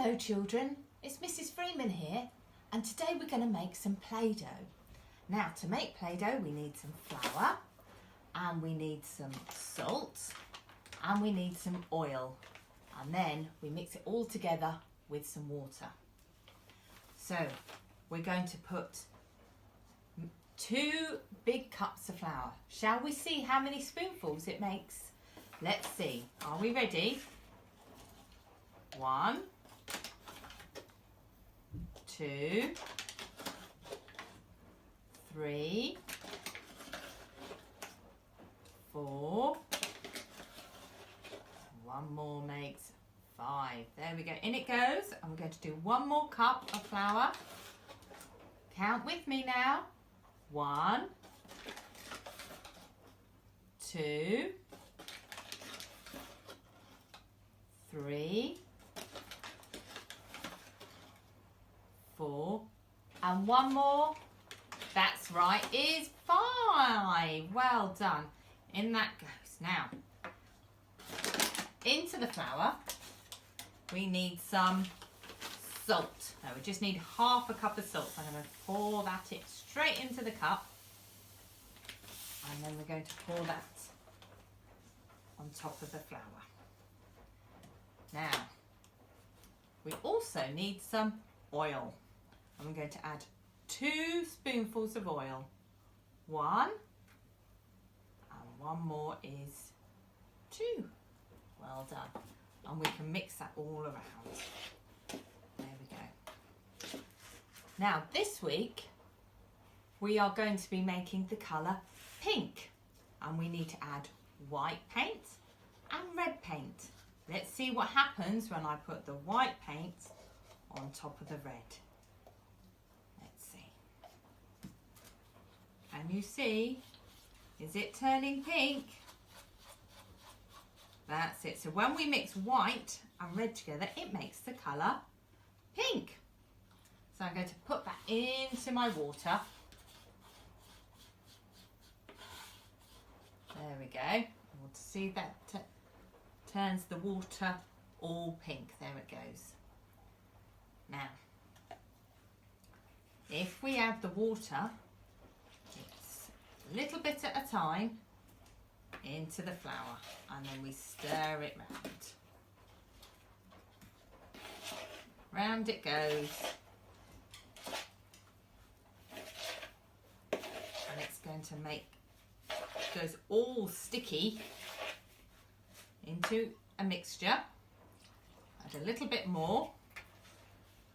Hello children, it's Mrs Freeman here, and today we're going to make some Play-Doh. Now to make Play-Doh we need some flour, and we need some salt, and we need some oil, and then we mix it all together with some water. So we're going to put 2 big cups of flour. Shall we see how many spoonfuls it makes? Let's see. Are we ready? 1, 2, 3, 4. One more makes 5. There we go. In it goes. And we're going to do 1 more cup of flour. Count with me now. 1, 2, 3, 4, and 1 more. That's right, is 5. Well done. In that goes. Now, into the flour, we need some salt. Now, we just need half a cup of salt. I'm going to pour that straight into the cup, and then we're going to pour that on top of the flour. Now, we also need some oil. And we're going to add 2 spoonfuls of oil. 1, and 1 more is 2. Well done. And we can mix that all around. There we go. Now, this week, we are going to be making the colour pink. And we need to add white paint and red paint. Let's see what happens when I put the white paint on top of the red. Let's see. Can you see? Is it turning pink? That's it. So when we mix white and red together, it makes the colour pink. So I'm going to put that into my water. There we go. We'll see that turns the water all pink. There it goes. Now, if we add the water, it's a little bit at a time into the flour, and then we stir it round. Round it goes. And it's going to make, goes all sticky into a mixture. Add a little bit more.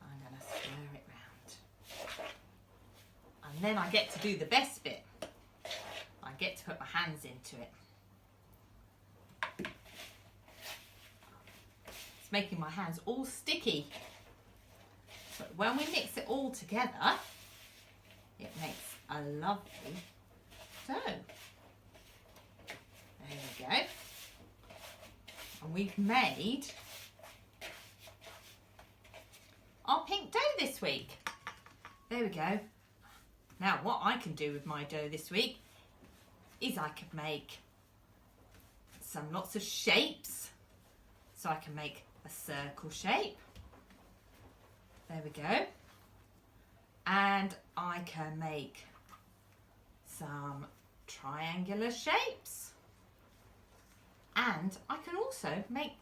I'm going to stir it round. And then I get to do the best bit. I get to put my hands into it. It's making my hands all sticky. But when we mix it all together, it makes a lovely dough. There we go. And we've made our pink dough this week. There we go. Now what I can do with my dough this week is I could make lots of shapes. So I can make a circle shape. There we go. And I can make some triangular shapes. And I can also make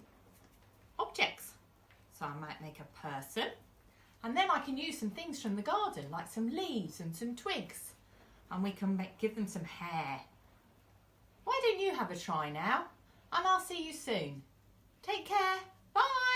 objects. So I might make a person. And then I can use some things from the garden, like some leaves and some twigs. And we can give them some hair. Why don't you have a try now? And I'll see you soon. Take care. Bye.